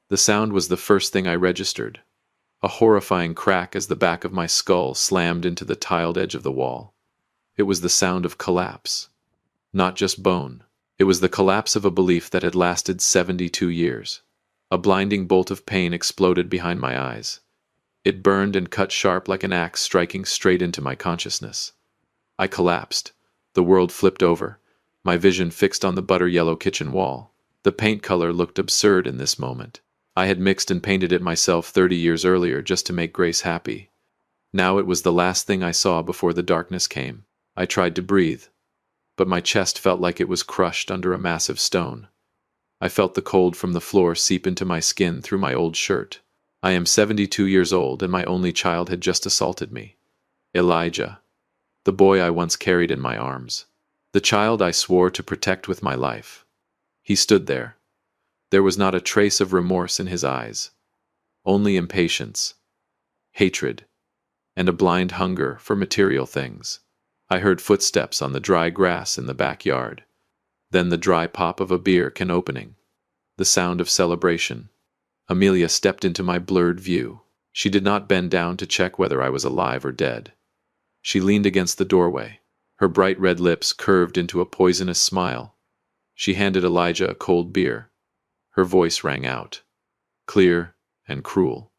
The sound was the first thing I registered. A horrifying crack as the back of my skull slammed into the tiled edge of the wall. It was the sound of collapse. Not just bone. It was the collapse of a belief that had lasted 72 years. A blinding bolt of pain exploded behind my eyes. It burned and cut sharp like an axe striking straight into my consciousness. I collapsed. The world flipped over, my vision fixed on the butter-yellow kitchen wall. The paint color looked absurd in this moment. I had mixed and painted it myself 30 years earlier just to make Grace happy. Now it was the last thing I saw before the darkness came. I tried to breathe, but my chest felt like it was crushed under a massive stone. I felt the cold from the floor seep into my skin through my old shirt. I am 72 years old and my only child had just assaulted me. Elijah. The boy I once carried in my arms. The child I swore to protect with my life. He stood there. There was not a trace of remorse in his eyes. Only impatience, hatred, and a blind hunger for material things. I heard footsteps on the dry grass in the backyard. Then the dry pop of a beer can opening. The sound of celebration. Amelia stepped into my blurred view. She did not bend down to check whether I was alive or dead. She leaned against the doorway. Her bright red lips curved into a poisonous smile. She handed Elijah a cold beer. Her voice rang out, clear and cruel.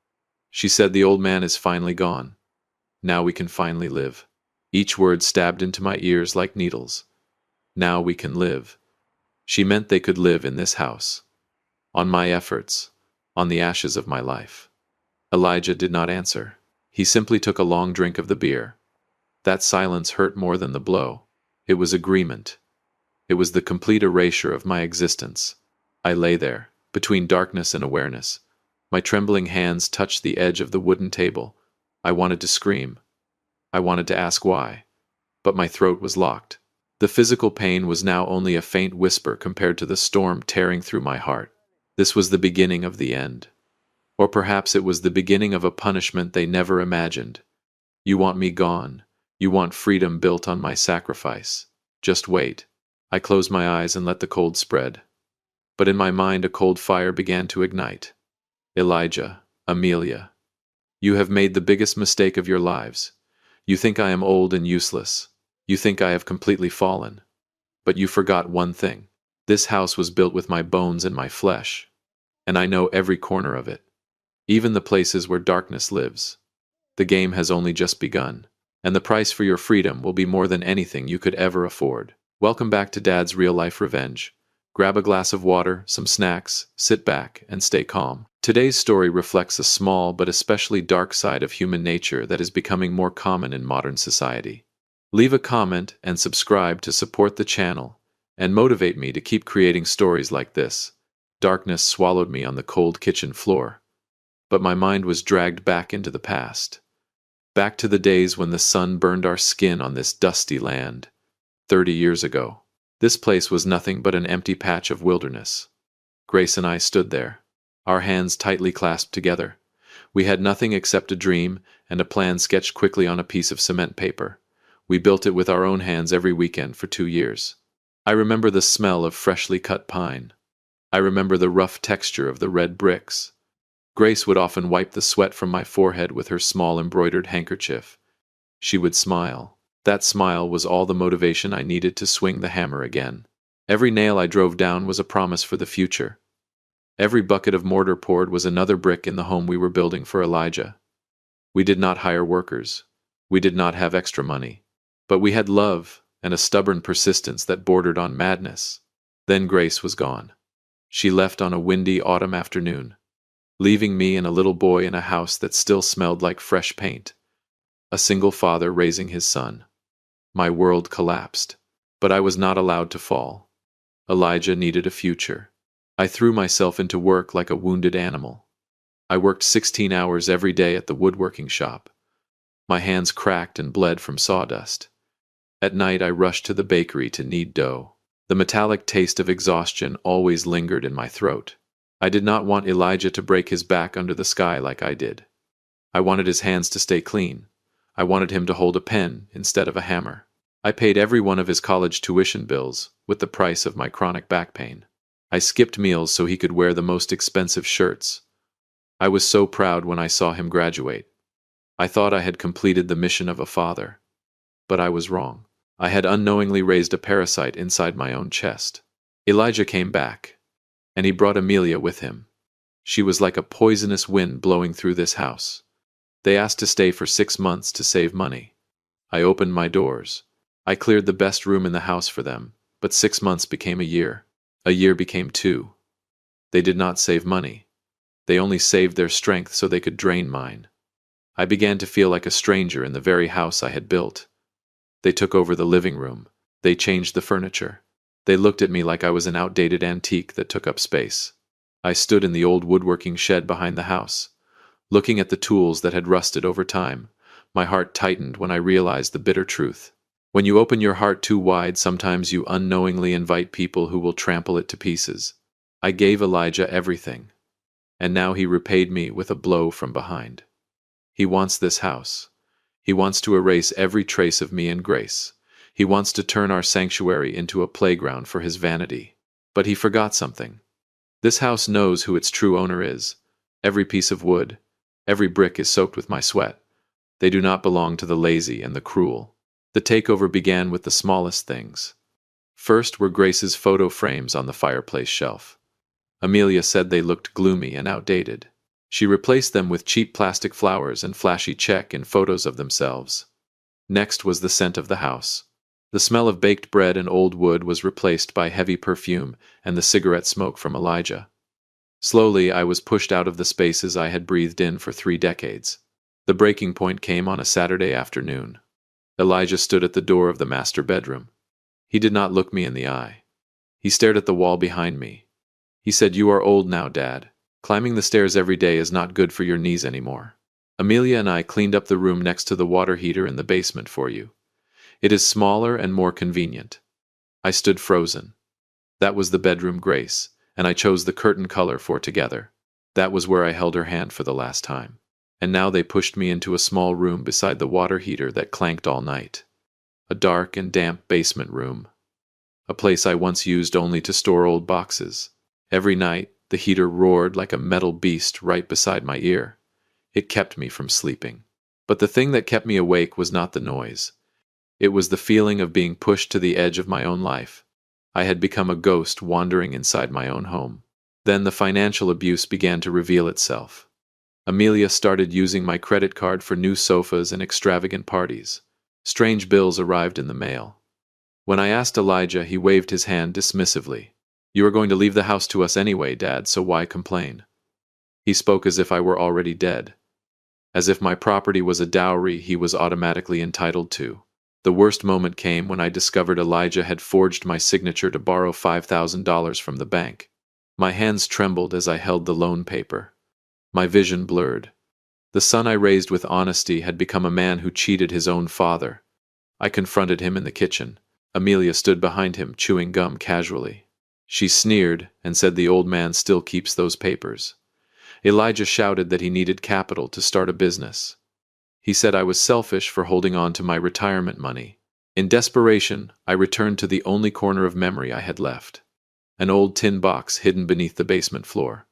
She said, "The old man is finally gone. Now we can finally live." Each word stabbed into my ears like needles. Now we can live. She meant they could live in this house. On my efforts, on the ashes of my life. Elijah did not answer. He simply took a long drink of the beer. That silence hurt more than the blow. It was agreement. It was the complete erasure of my existence. I lay there, between darkness and awareness. My trembling hands touched the edge of the wooden table. I wanted to scream. I wanted to ask why. But my throat was locked. The physical pain was now only a faint whisper compared to the storm tearing through my heart. This was the beginning of the end. Or perhaps it was the beginning of a punishment they never imagined. You want me gone. You want freedom built on my sacrifice. Just wait. I closed my eyes and let the cold spread. But in my mind a cold fire began to ignite. Elijah, Amelia, you have made the biggest mistake of your lives. You think I am old and useless. You think I have completely fallen. But you forgot one thing. This house was built with my bones and my flesh. And I know every corner of it. Even the places where darkness lives. The game has only just begun. And the price for your freedom will be more than anything you could ever afford. Welcome back to Dad's Real Life Revenge. Grab a glass of water, some snacks, sit back, and stay calm. Today's story reflects a small but especially dark side of human nature that is becoming more common in modern society. Leave a comment and subscribe to support the channel and motivate me to keep creating stories like this. Darkness swallowed me on the cold kitchen floor, but my mind was dragged back into the past. Back to the days when the sun burned our skin on this dusty land. 30 years ago. This place was nothing but an empty patch of wilderness. Grace and I stood there, our hands tightly clasped together. We had nothing except a dream and a plan sketched quickly on a piece of cement paper. We built it with our own hands every weekend for 2 years. I remember the smell of freshly cut pine. I remember the rough texture of the red bricks. Grace would often wipe the sweat from my forehead with her small embroidered handkerchief. She would smile. That smile was all the motivation I needed to swing the hammer again. Every nail I drove down was a promise for the future. Every bucket of mortar poured was another brick in the home we were building for Elijah. We did not hire workers. We did not have extra money. But we had love and a stubborn persistence that bordered on madness. Then Grace was gone. She left on a windy autumn afternoon, leaving me and a little boy in a house that still smelled like fresh paint. A single father raising his son. My world collapsed, but I was not allowed to fall. Elijah needed a future. I threw myself into work like a wounded animal. I worked 16 hours every day at the woodworking shop. My hands cracked and bled from sawdust. At night I rushed to the bakery to knead dough. The metallic taste of exhaustion always lingered in my throat. I did not want Elijah to break his back under the sky like I did. I wanted his hands to stay clean. I wanted him to hold a pen instead of a hammer. I paid every one of his college tuition bills with the price of my chronic back pain. I skipped meals so he could wear the most expensive shirts. I was so proud when I saw him graduate. I thought I had completed the mission of a father. But I was wrong. I had unknowingly raised a parasite inside my own chest. Elijah came back, and he brought Amelia with him. She was like a poisonous wind blowing through this house. They asked to stay for 6 months to save money. I opened my doors. I cleared the best room in the house for them, but 6 months became a year. A year became 2. They did not save money. They only saved their strength so they could drain mine. I began to feel like a stranger in the very house I had built. They took over the living room. They changed the furniture. They looked at me like I was an outdated antique that took up space. I stood in the old woodworking shed behind the house, looking at the tools that had rusted over time. My heart tightened when I realized the bitter truth. When you open your heart too wide, sometimes you unknowingly invite people who will trample it to pieces. I gave Elijah everything, and now he repaid me with a blow from behind. He wants this house. He wants to erase every trace of me and Grace. He wants to turn our sanctuary into a playground for his vanity. But he forgot something. This house knows who its true owner is. Every piece of wood, every brick is soaked with my sweat. They do not belong to the lazy and the cruel. The takeover began with the smallest things. First were Grace's photo frames on the fireplace shelf. Amelia said they looked gloomy and outdated. She replaced them with cheap plastic flowers and flashy check-in photos of themselves. Next was the scent of the house. The smell of baked bread and old wood was replaced by heavy perfume and the cigarette smoke from Elijah. Slowly, I was pushed out of the spaces I had breathed in for 3 decades. The breaking point came on a Saturday afternoon. Elijah stood at the door of the master bedroom. He did not look me in the eye. He stared at the wall behind me. He said, "You are old now, Dad. Climbing the stairs every day is not good for your knees anymore. Amelia and I cleaned up the room next to the water heater in the basement for you. It is smaller and more convenient." I stood frozen. That was the bedroom Grace, and I chose the curtain color for together. That was where I held her hand for the last time. And now they pushed me into a small room beside the water heater that clanked all night. A dark and damp basement room. A place I once used only to store old boxes. Every night, the heater roared like a metal beast right beside my ear. It kept me from sleeping. But the thing that kept me awake was not the noise. It was the feeling of being pushed to the edge of my own life. I had become a ghost wandering inside my own home. Then the financial abuse began to reveal itself. Amelia started using my credit card for new sofas and extravagant parties. Strange bills arrived in the mail. When I asked Elijah, he waved his hand dismissively. "You are going to leave the house to us anyway, Dad, so why complain?" He spoke as if I were already dead. As if my property was a dowry he was automatically entitled to. The worst moment came when I discovered Elijah had forged my signature to borrow $5,000 from the bank. My hands trembled as I held the loan paper. My vision blurred. The son I raised with honesty had become a man who cheated his own father. I confronted him in the kitchen. Amelia stood behind him, chewing gum casually. She sneered and said the old man still keeps those papers. Elijah shouted that he needed capital to start a business. He said I was selfish for holding on to my retirement money. In desperation, I returned to the only corner of memory I had left. An old tin box hidden beneath the basement floor.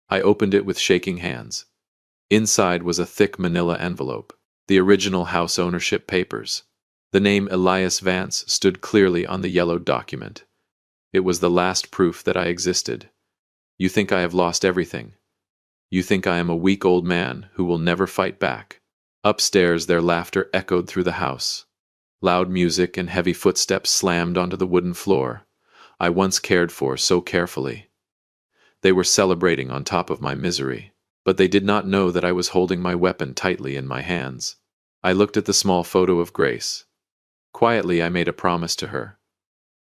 I opened it with shaking hands. Inside was a thick manila envelope, the original house ownership papers. The name Elias Vance stood clearly on the yellowed document. It was the last proof that I existed. You think I have lost everything. You think I am a weak old man who will never fight back. Upstairs, their laughter echoed through the house. Loud music and heavy footsteps slammed onto the wooden floor I once cared for so carefully. They were celebrating on top of my misery, but they did not know that I was holding my weapon tightly in my hands. I looked at the small photo of Grace. Quietly, I made a promise to her.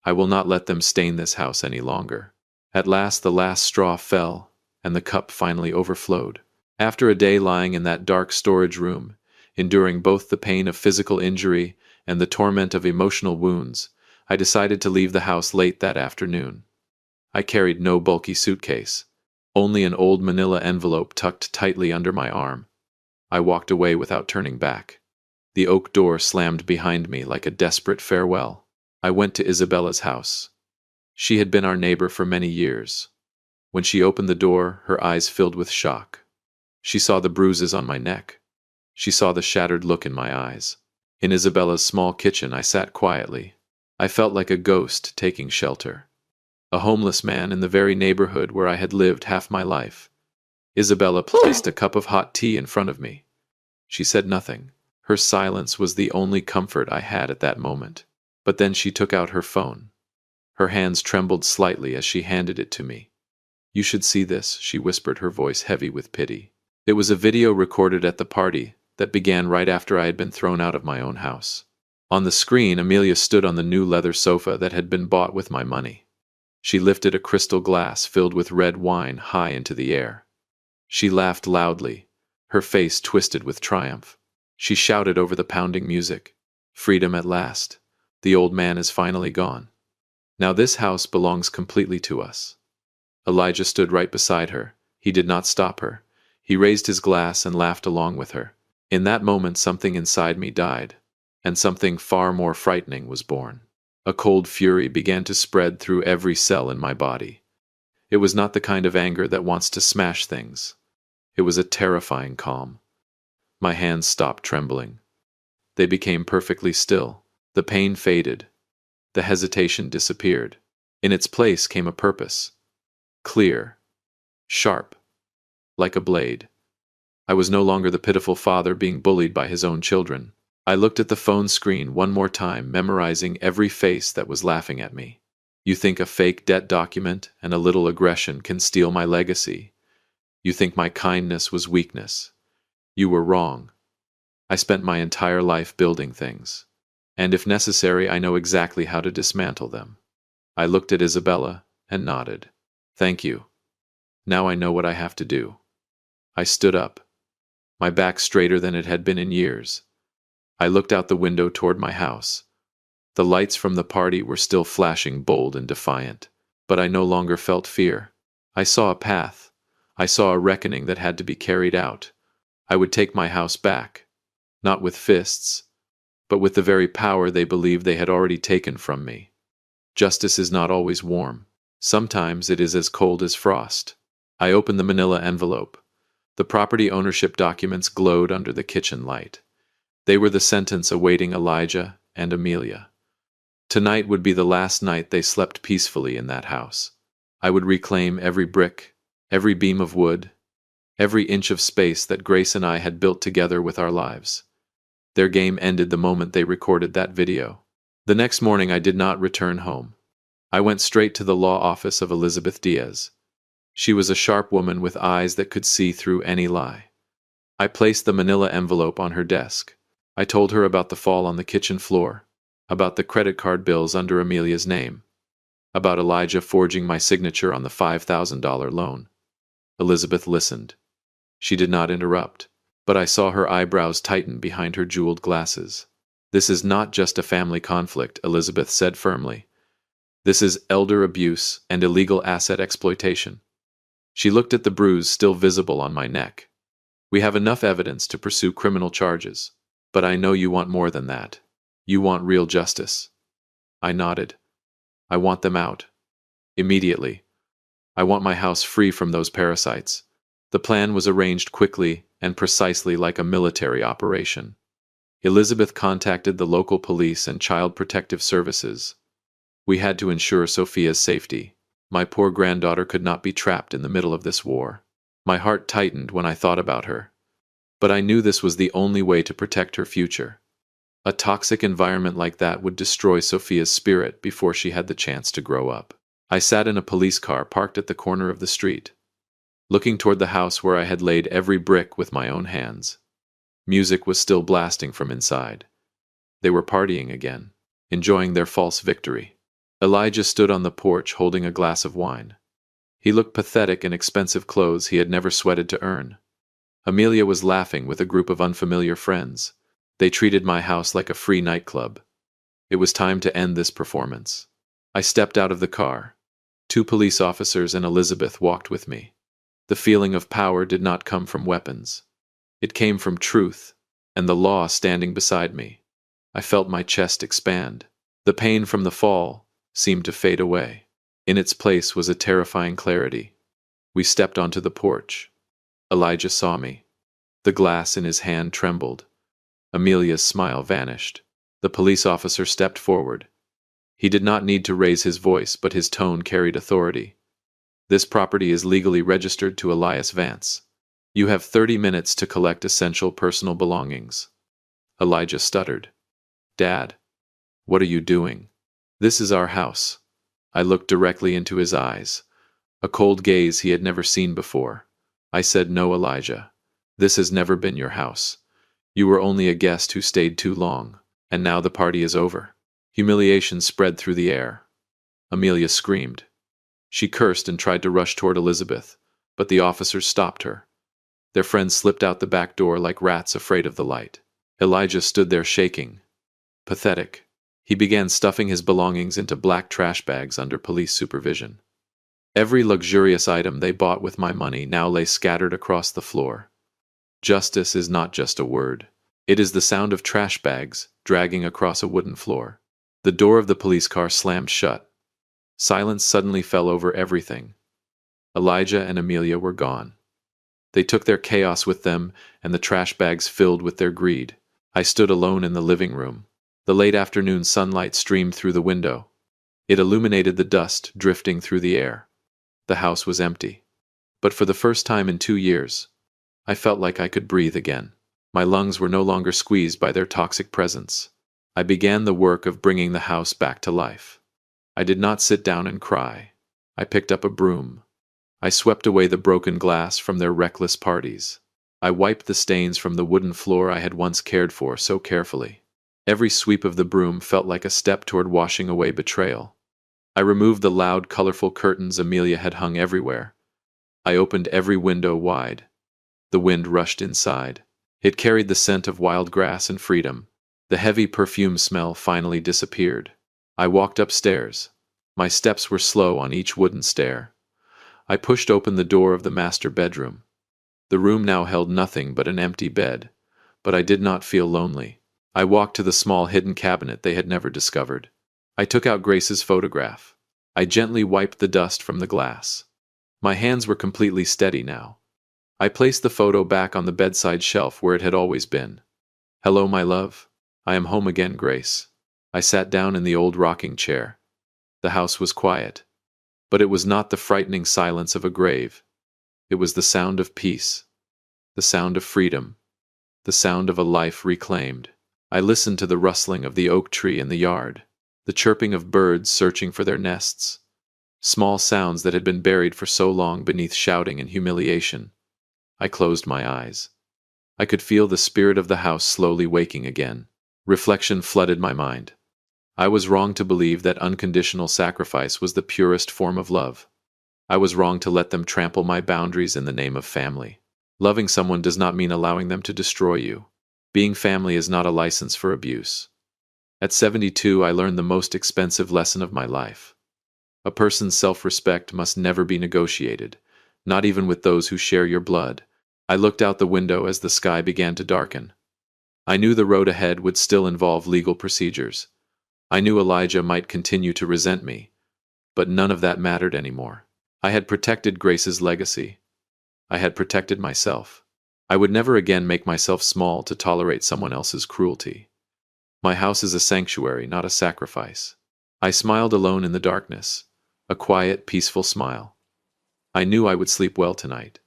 I will not let them stain this house any longer. At last, the last straw fell, and the cup finally overflowed. After a day lying in that dark storage room, enduring both the pain of physical injury and the torment of emotional wounds, I decided to leave the house late that afternoon. I carried no bulky suitcase, only an old manila envelope tucked tightly under my arm. I walked away without turning back. The oak door slammed behind me like a desperate farewell. I went to Isabella's house. She had been our neighbor for many years. When she opened the door, her eyes filled with shock. She saw the bruises on my neck. She saw the shattered look in my eyes. In Isabella's small kitchen, I sat quietly. I felt like a ghost taking shelter. A homeless man in the very neighborhood where I had lived half my life. Isabella placed a cup of hot tea in front of me. She said nothing. Her silence was the only comfort I had at that moment. But then she took out her phone. Her hands trembled slightly as she handed it to me. "You should see this," she whispered, her voice heavy with pity. It was a video recorded at the party that began right after I had been thrown out of my own house. On the screen, Amelia stood on the new leather sofa that had been bought with my money. She lifted a crystal glass filled with red wine high into the air. She laughed loudly, her face twisted with triumph. She shouted over the pounding music, "Freedom at last. The old man is finally gone. Now this house belongs completely to us." Elijah stood right beside her. He did not stop her. He raised his glass and laughed along with her. In that moment, something inside me died, and something far more frightening was born. A cold fury began to spread through every cell in my body. It was not the kind of anger that wants to smash things. It was a terrifying calm. My hands stopped trembling. They became perfectly still. The pain faded. The hesitation disappeared. In its place came a purpose. Clear. Sharp. Like a blade. I was no longer the pitiful father being bullied by his own children. I looked at the phone screen one more time, memorizing every face that was laughing at me. "You think a fake debt document and a little aggression can steal my legacy? You think my kindness was weakness? You were wrong. I spent my entire life building things. And if necessary, I know exactly how to dismantle them." I looked at Isabella and nodded. "Thank you. Now I know what I have to do." I stood up, my back straighter than it had been in years. I looked out the window toward my house. The lights from the party were still flashing bold and defiant, but I no longer felt fear. I saw a path. I saw a reckoning that had to be carried out. I would take my house back, not with fists, but with the very power they believed they had already taken from me. Justice is not always warm. Sometimes it is as cold as frost. I opened the manila envelope. The property ownership documents glowed under the kitchen light. They were the sentence awaiting Elijah and Amelia. Tonight would be the last night they slept peacefully in that house. I would reclaim every brick, every beam of wood, every inch of space that Grace and I had built together with our lives. Their game ended the moment they recorded that video. The next morning I did not return home. I went straight to the law office of Elizabeth Diaz. She was a sharp woman with eyes that could see through any lie. I placed the manila envelope on her desk. I told her about the fall on the kitchen floor, about the credit card bills under Amelia's name, about Elijah forging my signature on the $5,000 loan. Elizabeth listened. She did not interrupt, but I saw her eyebrows tighten behind her jeweled glasses. "This is not just a family conflict," Elizabeth said firmly. "This is elder abuse and illegal asset exploitation." She looked at the bruise still visible on my neck. "We have enough evidence to pursue criminal charges, but I know you want more than that. You want real justice." I nodded. "I want them out. Immediately. I want my house free from those parasites." The plan was arranged quickly and precisely like a military operation. Elizabeth contacted the local police and child protective services. We had to ensure Sophia's safety. My poor granddaughter could not be trapped in the middle of this war. My heart tightened when I thought about her. But I knew this was the only way to protect her future. A toxic environment like that would destroy Sophia's spirit before she had the chance to grow up. I sat in a police car parked at the corner of the street, looking toward the house where I had laid every brick with my own hands. Music was still blasting from inside. They were partying again, enjoying their false victory. Elijah stood on the porch holding a glass of wine. He looked pathetic in expensive clothes he had never sweated to earn. Amelia was laughing with a group of unfamiliar friends. They treated my house like a free nightclub. It was time to end this performance. I stepped out of the car. 2 police officers and Elizabeth walked with me. The feeling of power did not come from weapons. It came from truth, and the law standing beside me. I felt my chest expand. The pain from the fall seemed to fade away. In its place was a terrifying clarity. We stepped onto the porch. Elijah saw me. The glass in his hand trembled. Amelia's smile vanished. The police officer stepped forward. He did not need to raise his voice, but his tone carried authority. This property is legally registered to Elias Vance. You have 30 minutes to collect essential personal belongings. Elijah stuttered. Dad, what are you doing? This is our house. I looked directly into his eyes, a cold gaze he had never seen before. I said, no, Elijah. This has never been your house. You were only a guest who stayed too long, and now the party is over. Humiliation spread through the air. Amelia screamed. She cursed and tried to rush toward Elizabeth, but the officers stopped her. Their friends slipped out the back door like rats afraid of the light. Elijah stood there shaking. Pathetic. He began stuffing his belongings into black trash bags under police supervision. Every luxurious item they bought with my money now lay scattered across the floor. Justice is not just a word. It is the sound of trash bags dragging across a wooden floor. The door of the police car slammed shut. Silence suddenly fell over everything. Elijah and Amelia were gone. They took their chaos with them, and the trash bags filled with their greed. I stood alone in the living room. The late afternoon sunlight streamed through the window. It illuminated the dust drifting through the air. The house was empty. But for the first time in 2 years, I felt like I could breathe again. My lungs were no longer squeezed by their toxic presence. I began the work of bringing the house back to life. I did not sit down and cry. I picked up a broom. I swept away the broken glass from their reckless parties. I wiped the stains from the wooden floor I had once cared for so carefully. Every sweep of the broom felt like a step toward washing away betrayal. I removed the loud, colorful curtains Amelia had hung everywhere. I opened every window wide. The wind rushed inside. It carried the scent of wild grass and freedom. The heavy perfume smell finally disappeared. I walked upstairs. My steps were slow on each wooden stair. I pushed open the door of the master bedroom. The room now held nothing but an empty bed, but I did not feel lonely. I walked to the small hidden cabinet they had never discovered. I took out Grace's photograph. I gently wiped the dust from the glass. My hands were completely steady now. I placed the photo back on the bedside shelf where it had always been. Hello, my love. I am home again, Grace. I sat down in the old rocking chair. The house was quiet. But it was not the frightening silence of a grave. It was the sound of peace, the sound of freedom, the sound of a life reclaimed. I listened to the rustling of the oak tree in the yard, the chirping of birds searching for their nests, small sounds that had been buried for so long beneath shouting and humiliation. I closed my eyes. I could feel the spirit of the house slowly waking again. Reflection flooded my mind. I was wrong to believe that unconditional sacrifice was the purest form of love. I was wrong to let them trample my boundaries in the name of family. Loving someone does not mean allowing them to destroy you. Being family is not a license for abuse. At 72, I learned the most expensive lesson of my life. A person's self-respect must never be negotiated, not even with those who share your blood. I looked out the window as the sky began to darken. I knew the road ahead would still involve legal procedures. I knew Elijah might continue to resent me, but none of that mattered anymore. I had protected Grace's legacy. I had protected myself. I would never again make myself small to tolerate someone else's cruelty. My house is a sanctuary, not a sacrifice. I smiled alone in the darkness, a quiet, peaceful smile. I knew I would sleep well tonight.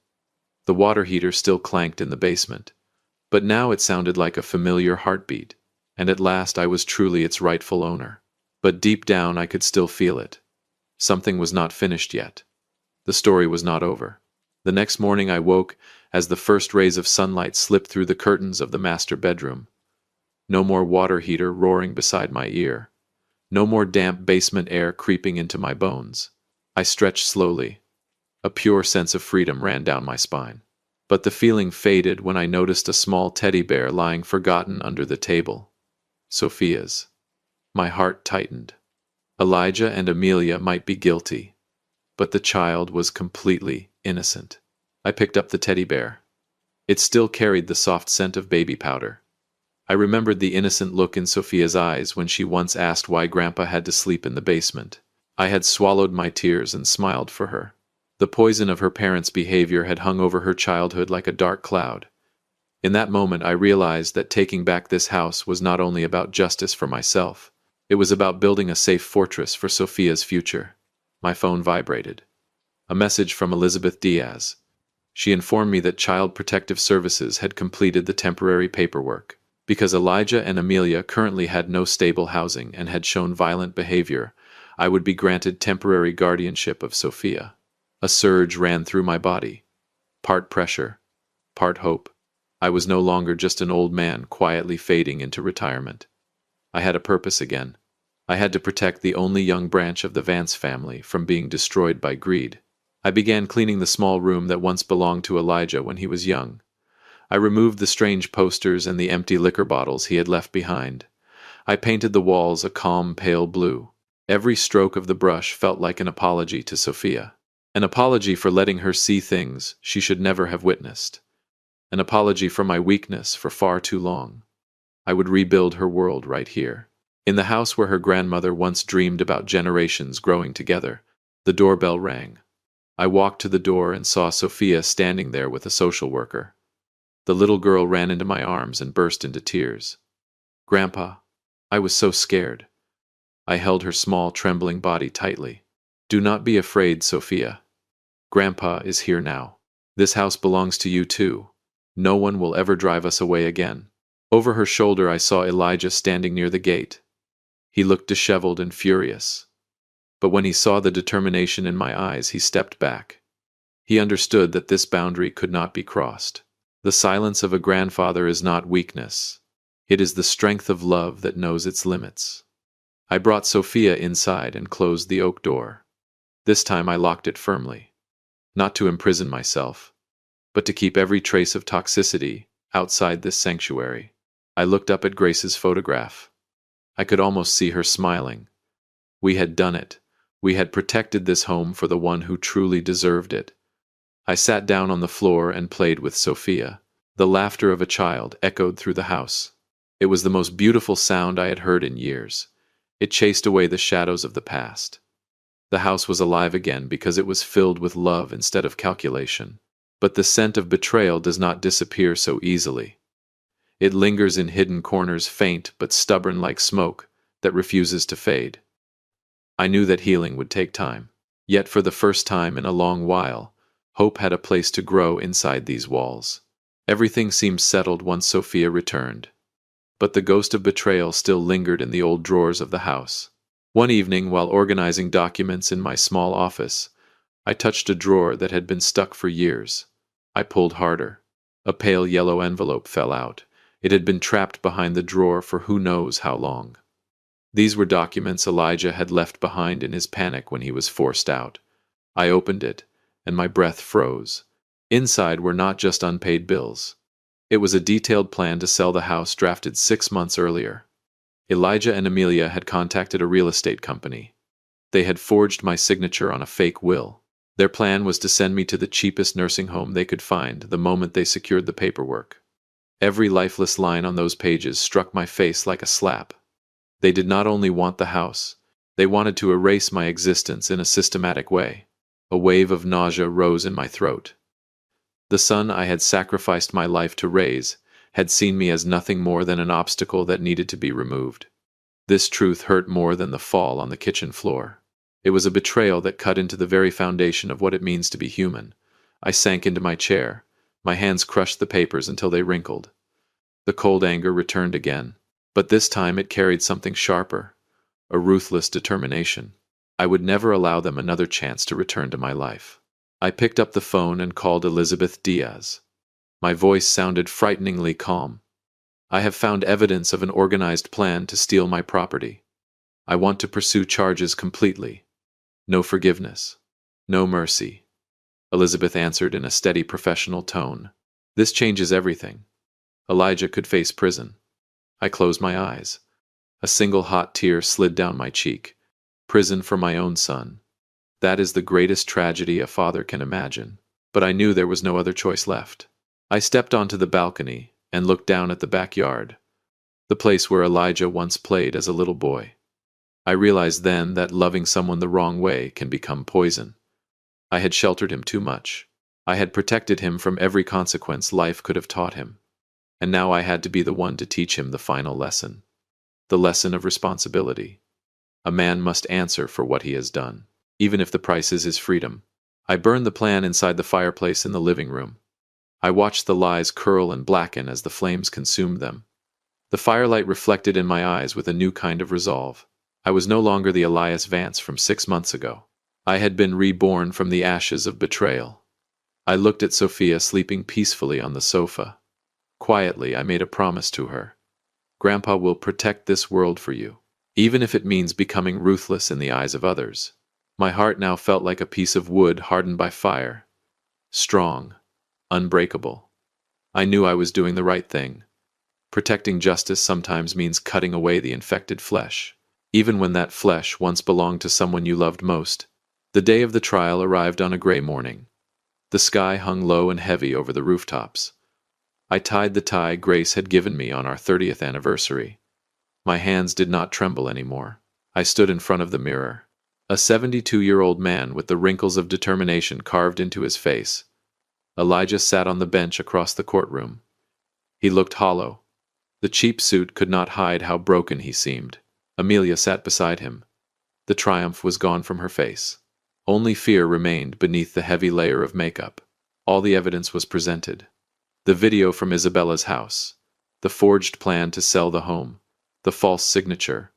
The water heater still clanked in the basement, but now it sounded like a familiar heartbeat, and at last I was truly its rightful owner. But deep down I could still feel it. Something was not finished yet. The story was not over. The next morning I woke as the first rays of sunlight slipped through the curtains of the master bedroom. No more water heater roaring beside my ear. No more damp basement air creeping into my bones. I stretched slowly. A pure sense of freedom ran down my spine. But the feeling faded when I noticed a small teddy bear lying forgotten under the table. Sophia's. My heart tightened. Elijah and Amelia might be guilty, but the child was completely innocent. I picked up the teddy bear. It still carried the soft scent of baby powder. I remembered the innocent look in Sophia's eyes when she once asked why Grandpa had to sleep in the basement. I had swallowed my tears and smiled for her. The poison of her parents' behavior had hung over her childhood like a dark cloud. In that moment, I realized that taking back this house was not only about justice for myself, it was about building a safe fortress for Sophia's future. My phone vibrated. A message from Elizabeth Diaz. She informed me that Child Protective Services had completed the temporary paperwork. Because Elijah and Amelia currently had no stable housing and had shown violent behavior, I would be granted temporary guardianship of Sophia. A surge ran through my body. Part pressure, part hope. I was no longer just an old man quietly fading into retirement. I had a purpose again. I had to protect the only young branch of the Vance family from being destroyed by greed. I began cleaning the small room that once belonged to Elijah when he was young. I removed the strange posters and the empty liquor bottles he had left behind. I painted the walls a calm, pale blue. Every stroke of the brush felt like an apology to Sophia. An apology for letting her see things she should never have witnessed. An apology for my weakness for far too long. I would rebuild her world right here. In the house where her grandmother once dreamed about generations growing together. The doorbell rang. I walked to the door and saw Sophia standing there with a social worker. The little girl ran into my arms and burst into tears. "Grandpa," I was so scared. I held her small, trembling body tightly. "Do not be afraid, Sophia. Grandpa is here now. This house belongs to you too. No one will ever drive us away again." Over her shoulder I saw Elijah standing near the gate. He looked disheveled and furious. But when he saw the determination in my eyes, he stepped back. He understood that this boundary could not be crossed. The silence of a grandfather is not weakness. It is the strength of love that knows its limits. I brought Sophia inside and closed the oak door. This time I locked it firmly. Not to imprison myself, but to keep every trace of toxicity outside this sanctuary. I looked up at Grace's photograph. I could almost see her smiling. We had done it. We had protected this home for the one who truly deserved it. I sat down on the floor and played with Sophia. The laughter of a child echoed through the house. It was the most beautiful sound I had heard in years. It chased away the shadows of the past. The house was alive again because it was filled with love instead of calculation. But the scent of betrayal does not disappear so easily. It lingers in hidden corners, faint but stubborn like smoke that refuses to fade. I knew that healing would take time. Yet for the first time in a long while, hope had a place to grow inside these walls. Everything seemed settled once Sophia returned. But the ghost of betrayal still lingered in the old drawers of the house. One evening, while organizing documents in my small office, I touched a drawer that had been stuck for years. I pulled harder. A pale yellow envelope fell out. It had been trapped behind the drawer for who knows how long. These were documents Elijah had left behind in his panic when he was forced out. I opened it, and my breath froze. Inside were not just unpaid bills. It was a detailed plan to sell the house drafted 6 months earlier. Elijah and Amelia had contacted a real estate company. They had forged my signature on a fake will. Their plan was to send me to the cheapest nursing home they could find the moment they secured the paperwork. Every lifeless line on those pages struck my face like a slap. They did not only want the house, they wanted to erase my existence in a systematic way. A wave of nausea rose in my throat. The son I had sacrificed my life to raise had seen me as nothing more than an obstacle that needed to be removed. This truth hurt more than the fall on the kitchen floor. It was a betrayal that cut into the very foundation of what it means to be human. I sank into my chair. My hands crushed the papers until they wrinkled. The cold anger returned again. But this time it carried something sharper, a ruthless determination. I would never allow them another chance to return to my life. I picked up the phone and called Elizabeth Diaz. My voice sounded frighteningly calm. "I have found evidence of an organized plan to steal my property. I want to pursue charges completely. No forgiveness. No mercy." Elizabeth answered in a steady professional tone. "This changes everything. Elijah could face prison." I closed my eyes. A single hot tear slid down my cheek. Prison for my own son. That is the greatest tragedy a father can imagine. But I knew there was no other choice left. I stepped onto the balcony and looked down at the backyard, the place where Elijah once played as a little boy. I realized then that loving someone the wrong way can become poison. I had sheltered him too much. I had protected him from every consequence life could have taught him. And now I had to be the one to teach him the final lesson. The lesson of responsibility. A man must answer for what he has done, even if the price is his freedom. I burned the plan inside the fireplace in the living room. I watched the lies curl and blacken as the flames consumed them. The firelight reflected in my eyes with a new kind of resolve. I was no longer the Elias Vance from 6 months ago. I had been reborn from the ashes of betrayal. I looked at Sophia sleeping peacefully on the sofa. Quietly, I made a promise to her. Grandpa will protect this world for you, even if it means becoming ruthless in the eyes of others. My heart now felt like a piece of wood hardened by fire. Strong, unbreakable. I knew I was doing the right thing. Protecting justice sometimes means cutting away the infected flesh, even when that flesh once belonged to someone you loved most. The day of the trial arrived on a gray morning. The sky hung low and heavy over the rooftops. I tied the tie Grace had given me on our 30th anniversary. My hands did not tremble anymore. I stood in front of the mirror. A 72-year-old man with the wrinkles of determination carved into his face. Elijah sat on the bench across the courtroom. He looked hollow. The cheap suit could not hide how broken he seemed. Amelia sat beside him. The triumph was gone from her face. Only fear remained beneath the heavy layer of makeup. All the evidence was presented. The video from Isabella's house, the forged plan to sell the home, the false signature,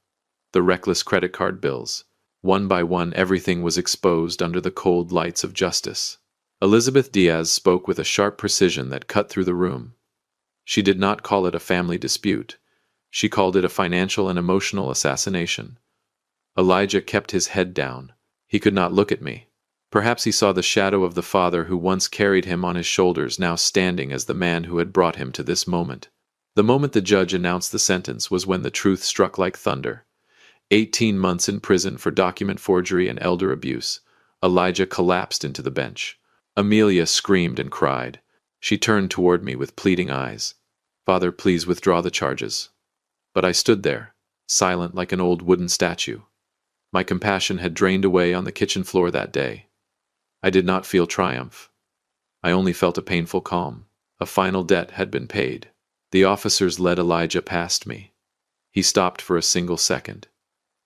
the reckless credit card bills. One by one, everything was exposed under the cold lights of justice. Elizabeth Diaz spoke with a sharp precision that cut through the room. She did not call it a family dispute. She called it a financial and emotional assassination. Elijah kept his head down. He could not look at me. Perhaps he saw the shadow of the father who once carried him on his shoulders now standing as the man who had brought him to this moment. The moment the judge announced the sentence was when the truth struck like thunder. 18 months in prison for document forgery and elder abuse. Elijah collapsed into the bench. Amelia screamed and cried. She turned toward me with pleading eyes. "Father, please withdraw the charges." But I stood there, silent like an old wooden statue. My compassion had drained away on the kitchen floor that day. I did not feel triumph. I only felt a painful calm. A final debt had been paid. The officers led Elijah past me. He stopped for a single second.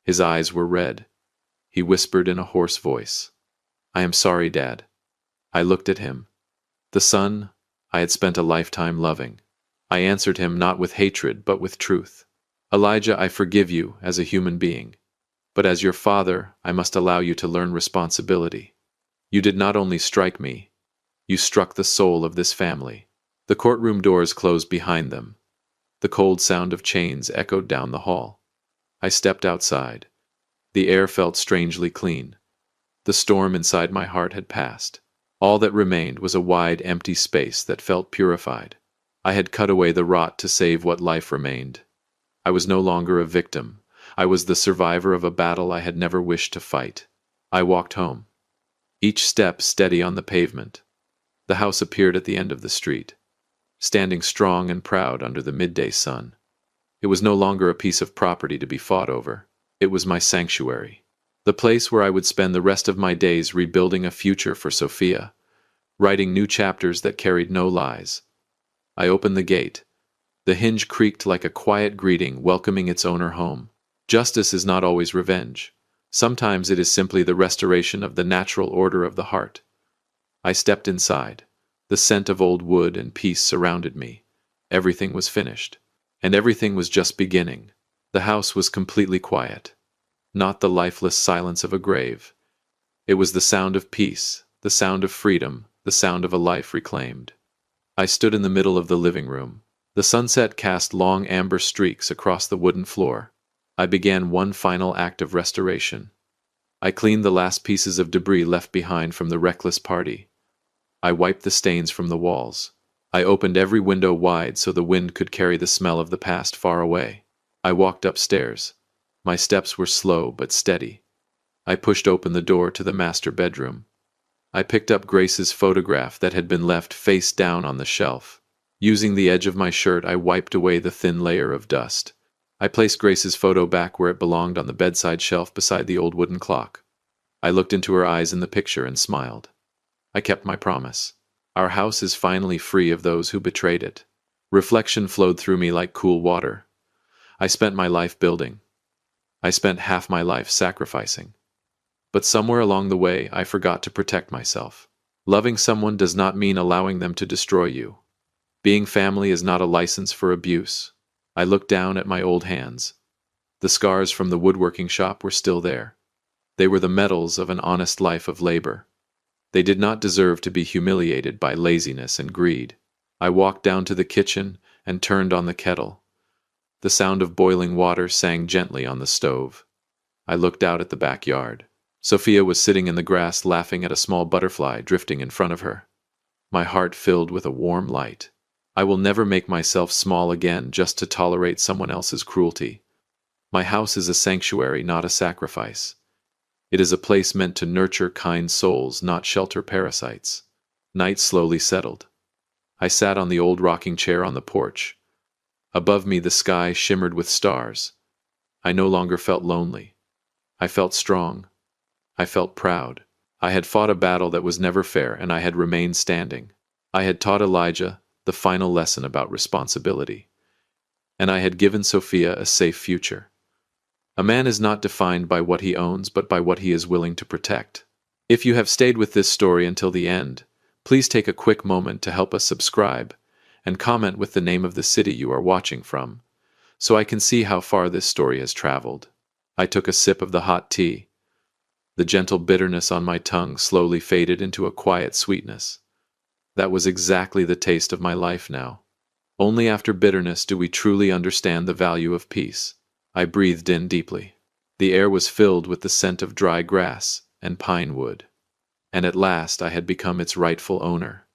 His eyes were red. He whispered in a hoarse voice, "I am sorry, Dad." I looked at him. The son I had spent a lifetime loving. I answered him not with hatred but with truth. "Elijah, I forgive you as a human being. But as your father, I must allow you to learn responsibility. You did not only strike me, you struck the soul of this family." The courtroom doors closed behind them. The cold sound of chains echoed down the hall. I stepped outside. The air felt strangely clean. The storm inside my heart had passed. All that remained was a wide, empty space that felt purified. I had cut away the rot to save what life remained. I was no longer a victim. I was the survivor of a battle I had never wished to fight. I walked home, each step steady on the pavement. The house appeared at the end of the street, standing strong and proud under the midday sun. It was no longer a piece of property to be fought over. It was my sanctuary, the place where I would spend the rest of my days rebuilding a future for Sophia, writing new chapters that carried no lies. I opened the gate. The hinge creaked like a quiet greeting welcoming its owner home. Justice is not always revenge. Sometimes it is simply the restoration of the natural order of the heart. I stepped inside. The scent of old wood and peace surrounded me. Everything was finished. And everything was just beginning. The house was completely quiet. Not the lifeless silence of a grave. It was the sound of peace, the sound of freedom, the sound of a life reclaimed. I stood in the middle of the living room. The sunset cast long amber streaks across the wooden floor. I began one final act of restoration. I cleaned the last pieces of debris left behind from the reckless party. I wiped the stains from the walls. I opened every window wide so the wind could carry the smell of the past far away. I walked upstairs. My steps were slow but steady. I pushed open the door to the master bedroom. I picked up Grace's photograph that had been left face down on the shelf. Using the edge of my shirt, I wiped away the thin layer of dust. I placed Grace's photo back where it belonged on the bedside shelf beside the old wooden clock. I looked into her eyes in the picture and smiled. I kept my promise. Our house is finally free of those who betrayed it. Reflection flowed through me like cool water. I spent my life building. I spent half my life sacrificing. But somewhere along the way, I forgot to protect myself. Loving someone does not mean allowing them to destroy you. Being family is not a license for abuse. I looked down at my old hands. The scars from the woodworking shop were still there. They were the medals of an honest life of labor. They did not deserve to be humiliated by laziness and greed. I walked down to the kitchen and turned on the kettle. The sound of boiling water sang gently on the stove. I looked out at the backyard. Sophia was sitting in the grass laughing at a small butterfly drifting in front of her. My heart filled with a warm light. I will never make myself small again just to tolerate someone else's cruelty. My house is a sanctuary, not a sacrifice. It is a place meant to nurture kind souls, not shelter parasites. Night slowly settled. I sat on the old rocking chair on the porch. Above me the sky shimmered with stars. I no longer felt lonely. I felt strong. I felt proud. I had fought a battle that was never fair, and I had remained standing. I had taught Elijah the final lesson about responsibility. And I had given Sophia a safe future. A man is not defined by what he owns, but by what he is willing to protect. If you have stayed with this story until the end, please take a quick moment to help us subscribe and comment with the name of the city you are watching from, so I can see how far this story has traveled. I took a sip of the hot tea. The gentle bitterness on my tongue slowly faded into a quiet sweetness. That was exactly the taste of my life now. Only after bitterness do we truly understand the value of peace. I breathed in deeply. The air was filled with the scent of dry grass and pine wood. And at last I had become its rightful owner.